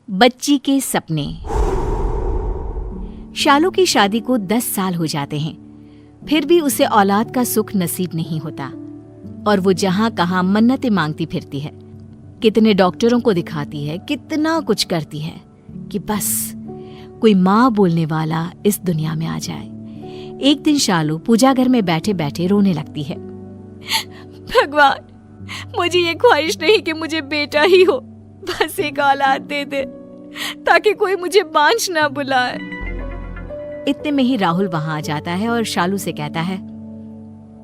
बच्ची के सपने। शालू की शादी को 10 साल हो जाते हैं, फिर भी उसे औलाद का सुख नसीब नहीं होता और वो जहां कहां मन्नतें मांगती फिरती है। कितने डॉक्टरों को दिखाती है, कितना कुछ करती है कि बस कोई माँ बोलने वाला इस दुनिया में आ जाए। एक दिन शालू पूजा घर में बैठे बैठे रोने लगती है। भगवान, मुझे ये ख्वाहिश नहीं कि मुझे बेटा ही हो, बस एक औलाद दे दे ताकि कोई मुझे बांझ ना बुलाए। इतने में ही राहुल वहां आ जाता है और शालू से कहता है,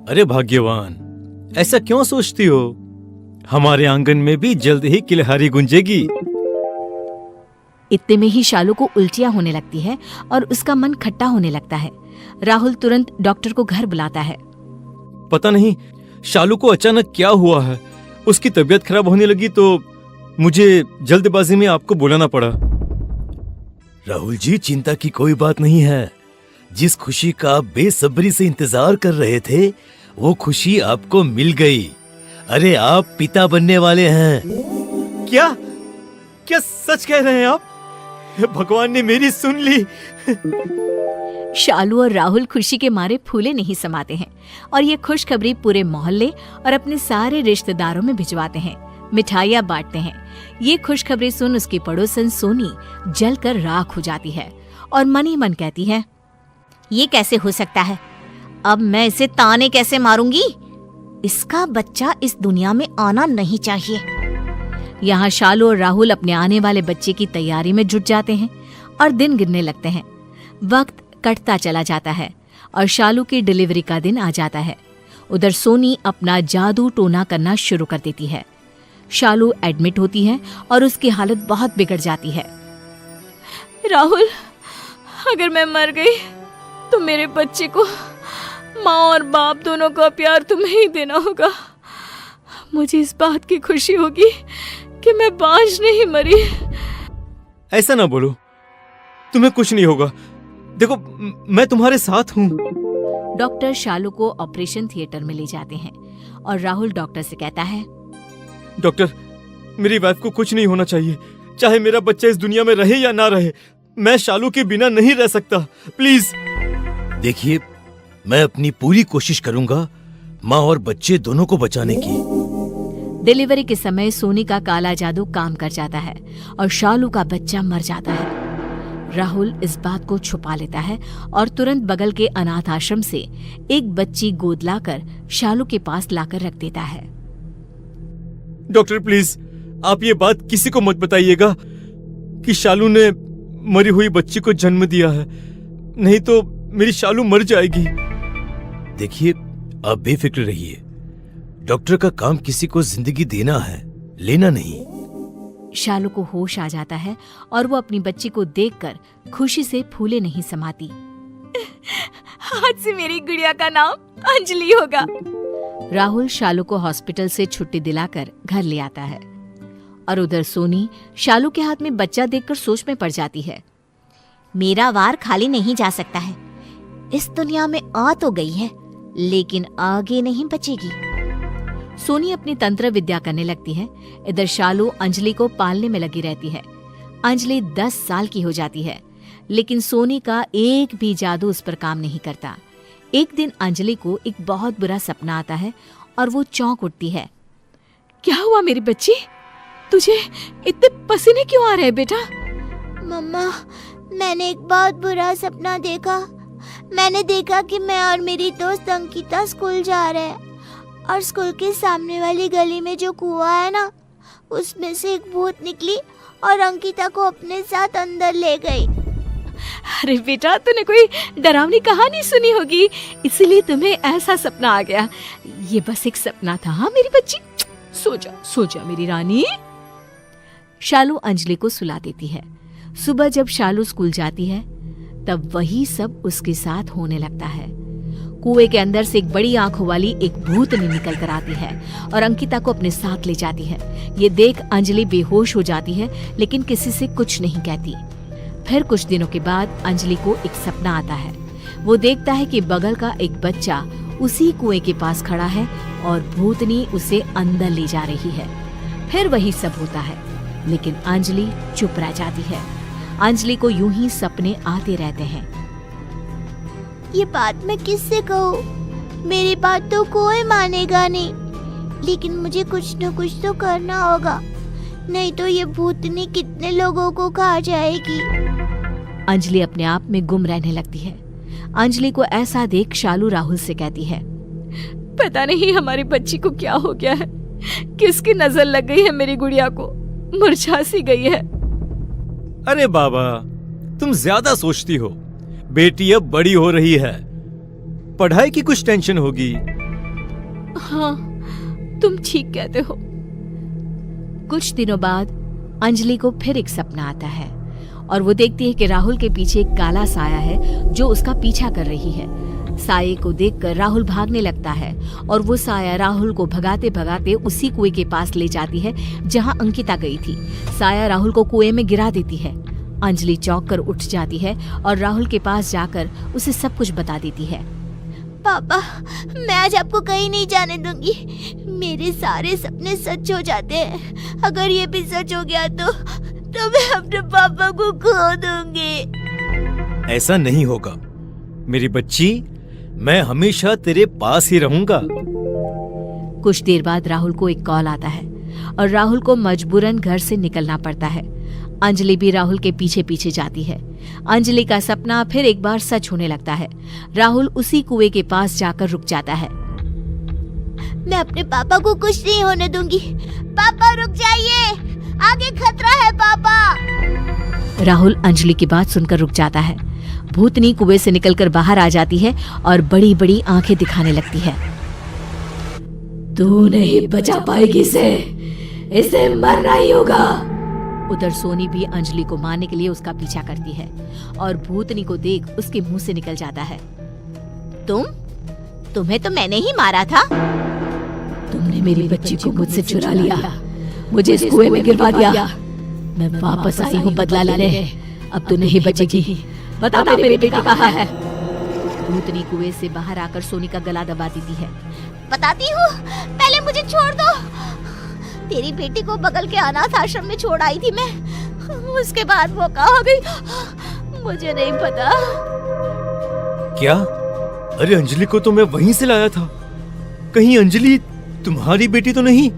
अरे भाग्यवान, ऐसा क्यों सोचती हो? हमारे आंगन में भी जल्द ही किलहारी गुंजेगी। इतने में ही शालू को उल्टियां होने लगती है और उसका मन खट्टा होने लगता है। राहुल तुरंत डॉक्टर को घर बुलाता है। पता नहीं शालू को अचानक क्या हुआ है, उसकी तबीयत खराब होने लगी तो मुझे जल्दबाजी में आपको बुलाना पड़ा। राहुल जी, चिंता की कोई बात नहीं है। जिस खुशी का आप बेसब्री से इंतजार कर रहे थे, वो खुशी आपको मिल गई। अरे, आप पिता बनने वाले हैं। क्या क्या सच कह रहे हैं आप? भगवान ने मेरी सुन ली। शालू और राहुल खुशी के मारे फूले नहीं समाते हैं और ये खुशखबरी पूरे मोहल्ले और अपने सारे रिश्तेदारों में भिजवाते हैं। मिठाइयाँ बांटते हैं। ये खुशखबरी सुन उसकी पड़ोसन सोनी जलकर राख हो जाती है और मन ही मन कहती है, ये कैसे हो सकता है? अब मैं इसे ताने कैसे मारूंगी? इसका बच्चा इस दुनिया में आना नहीं चाहिए। यहाँ शालू और राहुल अपने आने वाले बच्चे की तैयारी में जुट जाते हैं और दिन गिनने लगते हैं। वक्त कटता चला जाता है और शालू की डिलीवरी का दिन आ जाता है। उधर सोनी अपना जादू टोना करना शुरू कर देती है। शालू एडमिट होती है और उसकी हालत बहुत बिगड़ जाती है। राहुल, अगर मैं मर गई तो मेरे बच्चे को माँ और बाप दोनों का प्यार तुम्हें ही देना होगा। मुझे इस बात की खुशी होगी कि मैं बांझ नहीं मरी। ऐसा ना बोलो, तुम्हें कुछ नहीं होगा। देखो, मैं तुम्हारे साथ हूँ। डॉक्टर शालू को ऑपरेशन थिएटर में ले जाते हैं और राहुल डॉक्टर से कहता है, डॉक्टर, मेरी वाइफ को कुछ नहीं होना चाहिए। चाहे मेरा बच्चा इस दुनिया में रहे या ना रहे, मैं शालू के बिना नहीं रह सकता। प्लीज। देखिए, मैं अपनी पूरी कोशिश करूंगा माँ और बच्चे दोनों को बचाने की। डिलीवरी के समय सोनी का काला जादू काम कर जाता है और शालू का बच्चा मर जाता है। राहुल इस बात को छुपा लेता है और तुरंत बगल के अनाथ आश्रम से एक बच्ची गोद लाकर शालू के पास लाकर रख देता है। डॉक्टर, प्लीज आप ये बात किसी को मत बताइएगा कि शालू ने मरी हुई बच्ची को जन्म दिया है, नहीं तो मेरी शालू मर जाएगी। देखिए, आप बेफिक्र रहिए। डॉक्टर का काम किसी को जिंदगी देना है, लेना नहीं। शालू को होश आ जाता है और वो अपनी बच्ची को देखकर खुशी से फूले नहीं समाती। आज से मेरी गुड़िया का नाम अंजलि होगा। राहुल शालू को हॉस्पिटल से छुट्टी दिलाकर घर ले आता है और उधर सोनी शालू के हाथ में बच्चा देखकर सोच में पड़ जाती है। मेरा वार खाली नहीं जा सकता है। इस दुनिया में आ तो गई है, लेकिन आगे नहीं बचेगी। सोनी अपनी तंत्र विद्या करने लगती है। इधर शालू अंजलि को पालने में लगी रहती है। अंजलि 10 साल की हो जाती है, लेकिन सोनी का एक भी जादू उस पर काम नहीं करता। एक दिन अंजलि को एक बहुत बुरा सपना आता है और वो चौंक उठती है। क्या हुआ मेरी बच्ची? तुझे इतने पसीने क्यों आ रहे हैं बेटा? मम्मा, मैंने एक बहुत बुरा सपना देखा। मैंने देखा कि मैं और मेरी दोस्त अंकिता स्कूल जा रहे हैं और स्कूल के सामने वाली गली में जो कुआं है ना, उसमें से एक भूत निकली और अंकिता को अपने साथ अंदर ले गई। अरे बेटा, तूने कोई डरावनी कहानी सुनी होगी, इसीलिए तुम्हें ऐसा सपना आ गया। ये बस एक सपना था। हाँ मेरी बच्ची, सो जा मेरी रानी। शालू अंजलि को सुला देती है। सुबह जब शालू स्कूल जाती है तब वही सब उसके साथ होने लगता है। कुएं के अंदर से एक बड़ी आंखों वाली एक भूतनी निकल कर आती है और अंकिता को अपने साथ ले जाती है। ये देख अंजलि बेहोश हो जाती है, लेकिन किसी से कुछ नहीं कहती। फिर कुछ दिनों के बाद अंजलि को एक सपना आता है। वो देखता है कि बगल का एक बच्चा उसी कुएं के पास खड़ा है और भूतनी उसे अंदर ले जा रही है। फिर वही सब होता है। लेकिन अंजलि चुप रह जाती है। अंजलि को यूं ही सपने आते रहते हैं। ये बात मैं किससे कहूँ? मेरी बात तो कोई मानेगा नहीं, लेकिन मुझे कुछ न कुछ तो करना होगा, नहीं तो ये भूतनी कितने लोगों को खा जाएगी। अंजलि अपने आप में गुम रहने लगती है। अंजलि को ऐसा देख शालू राहुल से कहती है, पता नहीं हमारी बच्ची को क्या हो गया है, किसकी नजर लग गई है मेरी गुड़िया को, मुरझा सी गई है। अरे बाबा, तुम ज्यादा सोचती हो। बेटी अब बड़ी हो रही है, पढ़ाई की कुछ टेंशन होगी। हाँ, तुम ठीक कहते हो। कुछ दिनों बाद अंजलि को फिर एक सपना आता है और वो देखती है कि राहुल के पीछे एक काला साया है जो उसका पीछा कर रही है। साये को देखकर राहुल भागने लगता है और वो साया राहुल को भगाते भगाते उसी कुएं के पास ले जाती है जहां अंकिता गई थी। साया राहुल को कुएं में गिरा देती है। अंजलि चौंक कर उठ जाती है और राहुल के पास जाकर उसे सब कुछ बता देती है। पापा, मैं आज आपको कहीं नहीं जाने दूंगी। मेरे सारे सपने सच हो जाते हैं। अगर ये भी सच हो गया तो मैं अपने पापा को खो दूंगी। ऐसा नहीं होगा मेरी बच्ची, मैं हमेशा तेरे पास ही रहूंगा। कुछ देर बाद राहुल को एक कॉल आता है और राहुल को मजबूरन घर से निकलना पड़ता है। अंजलि भी राहुल के पीछे पीछे जाती है। अंजलि का सपना फिर एक बार सच होने लगता है। राहुल उसी कुएं के पास जाकर रुक जाता है। मैं अपने पापा को कुछ नहीं होने दूंगी। पापा रुक जाइए, आगे खतरा है पापा। राहुल अंजलि की बात सुनकर रुक जाता है। भूतनी कुएं से निकलकर बाहर आ जाती है और बड़ी बड़ी आंखें दिखाने लगती है। तू नहीं बचा पाएगी इसे मरना ही होगा। उधर सोनी भी अंजलि को मारने के लिए उसका पीछा करती है और भूतनी को देख उसके मुंह से निकल जाता है, तुम्हें तो मैंने ही मारा था। तुमने मेरी बच्ची को मुझसे चुरा लिया, मुझे इस कुएं में गिरवा दिया। मैं वापस आई हूँ बदला लेने। अब तू नहीं बचेगी। बता मेरी बेटी कहाँ है? भूतनी कुएं से बाहर आकर सोनी का गला दबा देती है। बताती हूँ, पहले मुझे छोड़ दो। तेरी बेटी को बगल के अनाथ आश्रम में छोड़ आई थी मैं, उसके बाद वो कहाँ गई मुझे नहीं पता। क्या? अरे अंजलि को तो मैं वहीं से लाया था। कहीं अंजलि तुम्हारी बेटी तो नहीं?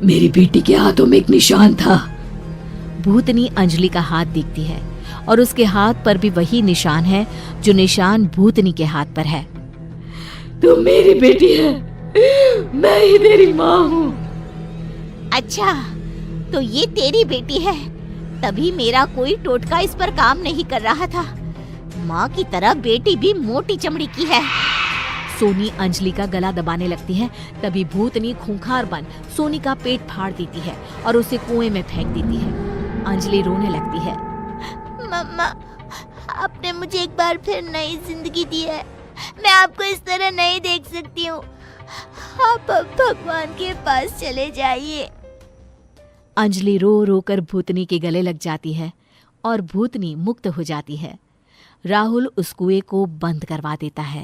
मेरी बेटी के हाथों में एक निशान था। भूतनी अंजलि का हाथ देखती है और उसके हाथ पर भी वही निशान है जो निशान भूतनी के हाथ पर है। तू मेरी बेटी है, मैं ही तेरी माँ हूँ। अच्छा, तो ये तेरी बेटी है, तभी मेरा कोई टोटका इस पर काम नहीं कर रहा था। माँ की तरह बेटी भी मोटी चमड़ी की है। सोनी अंजलि का गला दबाने लगती है। तभी भूतनी खूंखार बन सोनी का पेट फाड़ देती है और उसे कुएं में फेंक देती है। अंजलि रोने लगती है। मम्मा, आपने मुझे एक बार फिर नई जिंदगी दी है। मैं आपको इस तरह नहीं देख सकती हूँ। आप अब भगवान के पास चले जाइए। अंजलि रो रो कर भूतनी के गले लग जाती है और भूतनी मुक्त हो जाती है। राहुल उस कुएं को बंद करवा देता है।